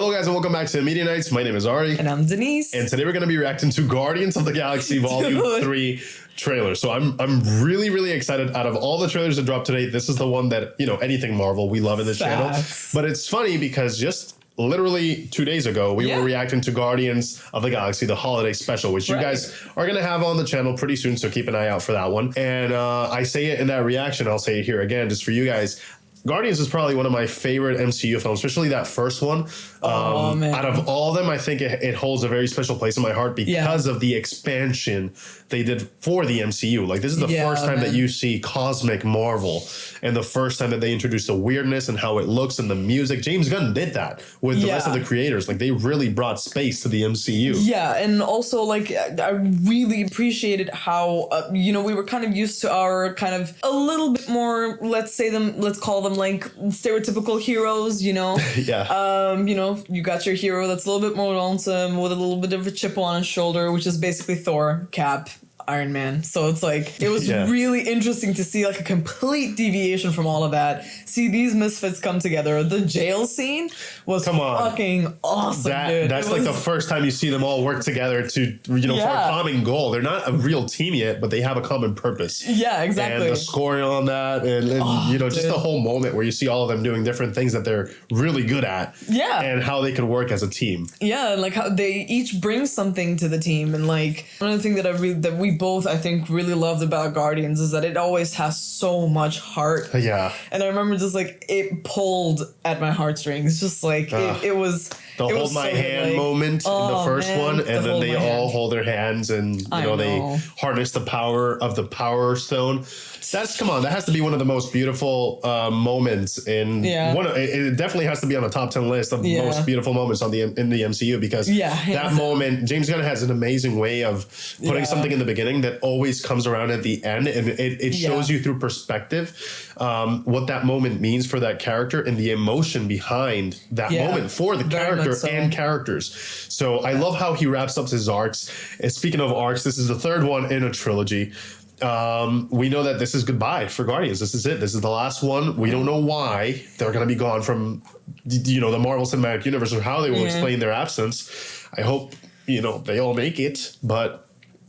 Hello guys and welcome back to Media Nights. My name is Ari. And I'm Denise. And today we're going to be reacting to Guardians of the Galaxy Volume 3 trailer. So I'm really excited. Out of all the trailers that dropped today, this is the one that, you know, anything Marvel, we love in this channel. But it's funny because just literally 2 days ago, we were reacting to Guardians of the Galaxy, the holiday special, which you guys are going to have on the channel pretty soon. So keep an eye out for that one. And I say it in that reaction. I'll say it here again, just for you guys. Guardians is probably one of my favorite MCU films, especially that first one. Out of all of them, I think it holds a very special place in my heart because of the expansion they did for the MCU. Like, this is the first time that you see cosmic Marvel, and the first time that they introduced the weirdness and how it looks and the music. James Gunn did that with the rest of the creators. Like, they really brought space to the MCU. Yeah, and also, like, I really appreciated how, you know, we were kind of used to our kind of a little bit more, let's call them like stereotypical heroes, you know? You know, you got your hero that's a little bit more lonesome with a little bit of a chip on his shoulder, which is basically Thor, Cap, Iron Man. So it's like, it was really interesting to see like a complete deviation from all of that. See these misfits come together. The jail scene was fucking awesome, dude. That's like the first time you see them all work together to, you know, for a common goal. They're not a real team yet, but they have a common purpose. Yeah, exactly. And the scoring on that and you know, just the whole moment where you see all of them doing different things that they're really good at. Yeah. And how they could work as a team. Yeah, and like how they each bring something to the team. And like one of the things that we both, I think, really loved about Guardians is that it always has so much heart. Yeah. And I remember just like it pulled at my heartstrings. Just like it was the hold my hand moment in the first one, and then they all hold their hands and you know they harness the power of the Power Stone. That's that has to be one of the most beautiful moments in it definitely has to be on the top 10 list of most beautiful moments in the MCU, because that moment, James Gunn has an amazing way of putting something in the beginning that always comes around at the end, and it shows you through perspective what that moment means for that character and the emotion behind that moment for the character and characters. So I love how he wraps up his arcs. And speaking of arcs, this is the third one in a trilogy. We know that this is goodbye for Guardians. This is it. This is the last one. We don't know why they're going to be gone from, you know, the Marvel Cinematic Universe, or how they will explain their absence. I hope, you know, they all make it, but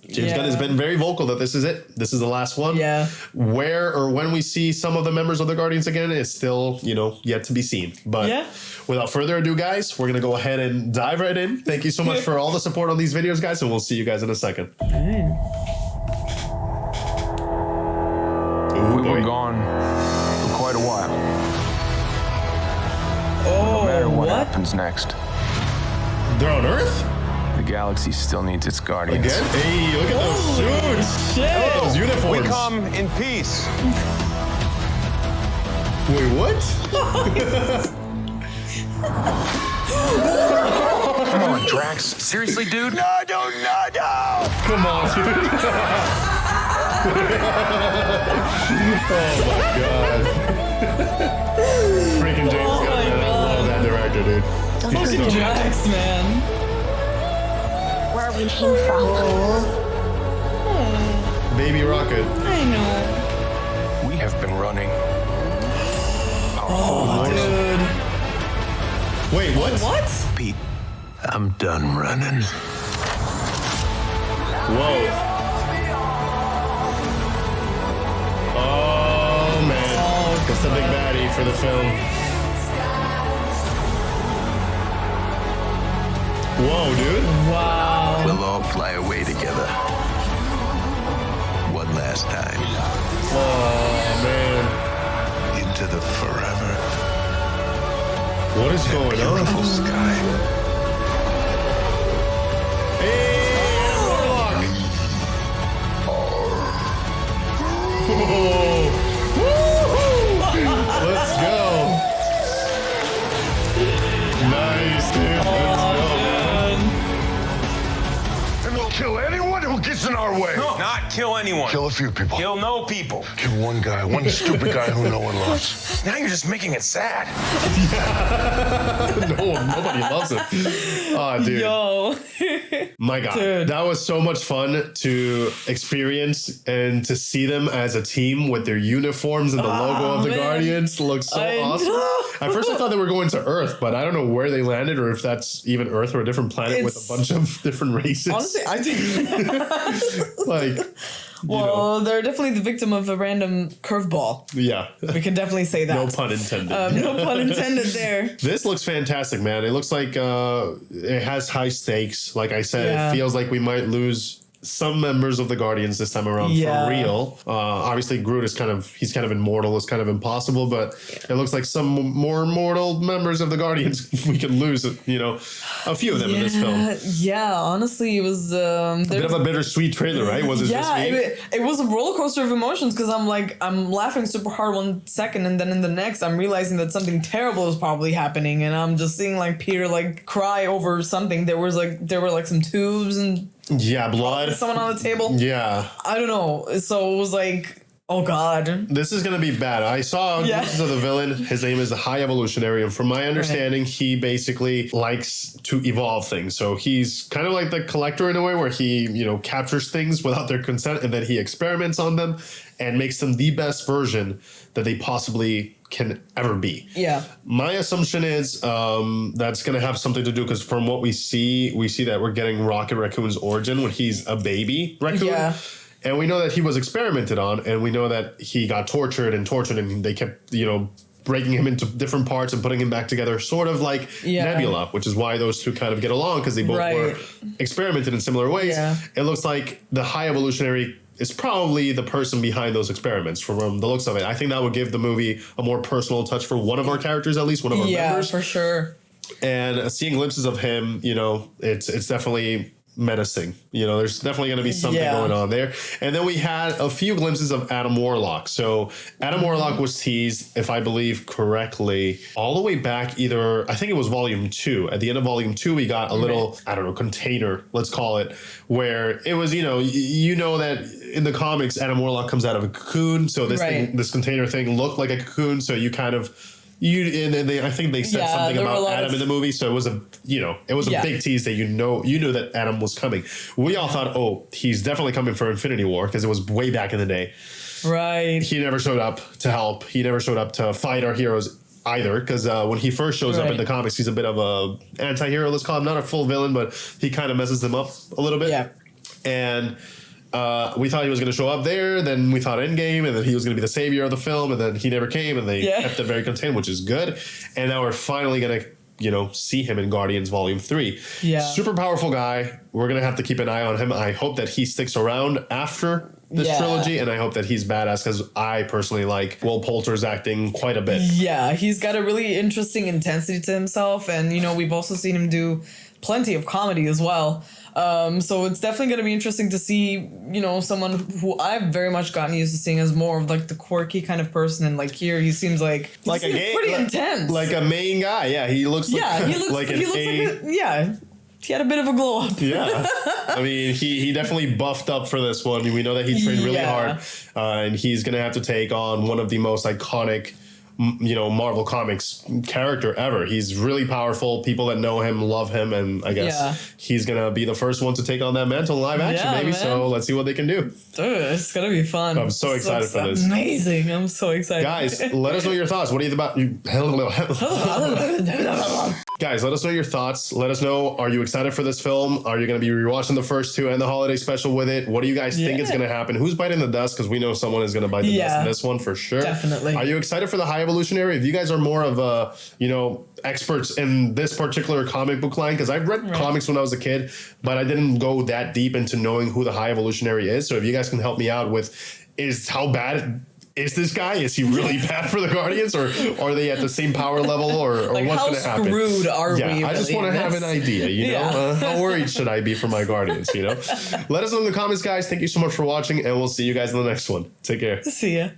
James Gunn has been very vocal that this is it. This is the last one. Yeah. Where or when we see some of the members of the Guardians again is still, you know, yet to be seen. But without further ado, guys, we're going to go ahead and dive right in. Thank you so much for all the support on these videos, guys, and we'll see you guys in a second. We've been gone for quite a while. No matter what happens next, they're on Earth? The galaxy still needs its guardians. Again? Hey, look at those suits! Look at those uniforms! We come in peace. Wait, what? Come on, Drax. Seriously, dude? No! Come on, dude. Oh my god. Freaking James Gunn, man. I love that director, dude. Fucking Drax, man. Where we came from. Baby Rocket. I know. We have been running. Dude. Wait, what? What? Pete, I'm done running. Whoa. Oh, man. That's the big baddie for the film. Whoa, dude. Wow. We'll all fly away together. One last time. Oh, man. Into the forever. What is going on? Beautiful sky. Hey, Warlock. Let's go. Nice, dude. Let's go. And we'll kill anyone who gets an our way. No, not kill anyone. Kill a few people. Kill no people. Kill one guy, one stupid guy who no one loves. Now you're just making it sad. Nobody loves him. Oh, dude. Yo. My God. Dude. That was so much fun to experience and to see them as a team with their uniforms and the logo of the man. Guardians looks so awesome. At first I thought they were going to Earth, but I don't know where they landed or if that's even Earth or a different planet with a bunch of different races. Honestly, I think like, well, they're definitely the victim of a random curveball. yeah. We can definitely say that. No pun intended. No pun intended there. This looks fantastic, man. It looks like it has high stakes. Like I said, Yeah. it feels like we might lose some members of the Guardians this time around Yeah. for real. Obviously, Groot is he's kind of immortal. It's kind of impossible, but it looks like some more mortal members of the Guardians we could lose. A few of them in this film. Yeah, honestly, it was A bit of a bittersweet trailer, right? Was it just me? it was a roller coaster of emotions because I'm laughing super hard one second and then in the next I'm realizing that something terrible is probably happening and I'm just seeing like Peter like cry over something. There were like some tubes and Yeah, blood. someone on the table. Yeah. I don't know. So it was like, oh God. This is going to be bad. I saw glimpses of the villain. His name is the High Evolutionary. And from my understanding, he basically likes to evolve things. So he's kind of like the Collector in a way where he, captures things without their consent and then he experiments on them and makes them the best version that they possibly can ever be. Yeah. My assumption is that's going to have something to do because from what we see that we're getting Rocket Raccoon's origin when he's a baby raccoon. Yeah. And we know that he was experimented on, and we know that he got tortured, and they kept, breaking him into different parts and putting him back together, sort of like Nebula, which is why those two kind of get along, because they both were experimented in similar ways. Yeah. It looks like the High Evolutionary is probably the person behind those experiments from the looks of it. I think that would give the movie a more personal touch for one of our characters, at least one of our members. Yeah, for sure. And seeing glimpses of him, it's definitely menacing. There's definitely going to be something going on there. And then we had a few glimpses of Adam Warlock. So Adam Warlock was teased, if I believe correctly, all the way back I think it was volume 2. At the end of volume 2, we got a little, I don't know, container, let's call it, where it was, that in the comics, Adam Warlock comes out of a cocoon. So this container thing looked like a cocoon. So you kind of, I think they said something about Adam in the movie, so it was a big tease that you knew that Adam was coming. We all thought, he's definitely coming for Infinity War because it was way back in the day. Right. He never showed up to help. He never showed up to fight our heroes either, because when he first shows up in the comics, he's a bit of a anti-hero. Let's call him, not a full villain, but he kind of messes them up a little bit. Yeah. And we thought he was going to show up there. Then we thought Endgame, and then he was going to be the savior of the film, and then he never came, and they kept it very contained, which is good. And now we're finally going to, see him in Guardians Volume 3. Yeah. Super powerful guy. We're going to have to keep an eye on him. I hope that he sticks around after this trilogy, and I hope that he's badass because I personally like Will Poulter's acting quite a bit. Yeah, he's got a really interesting intensity to himself, and we've also seen him do plenty of comedy as well. So it's definitely going to be interesting to see, someone who I've very much gotten used to seeing as more of like the quirky kind of person, and like here he seems like a gay, pretty intense, like a main guy. Yeah, he looks he had a bit of a glow up. Yeah. I mean, he definitely buffed up for this one. We know that he trained really hard, and he's going to have to take on one of the most iconic, Marvel Comics character ever. He's really powerful. People that know him love him, and I guess he's going to be the first one to take on that mantle in live action, maybe. Man. So let's see what they can do. Dude, it's going to be fun. I'm so excited for this. Amazing. I'm so excited. Guys, let us know your thoughts. What are you about? Guys, let us know your thoughts. Let us know, are you excited for this film? Are you going to be rewatching the first two and the holiday special with it? What do you guys think is going to happen? Who's biting the dust? Because we know someone is going to bite the dust in this one for sure. Definitely. Are you excited for the High Evolutionary? If you guys are more of a, experts in this particular comic book line, because I've read comics when I was a kid, but I didn't go that deep into knowing who the High Evolutionary is. So if you guys can help me out with, how bad is this guy? Is he really bad for the Guardians, or are they at the same power level, or like what's going to happen? How screwed are we? I just want to have an idea, how worried should I be for my Guardians, Let us know in the comments, guys. Thank you so much for watching, and we'll see you guys in the next one. Take care. See ya.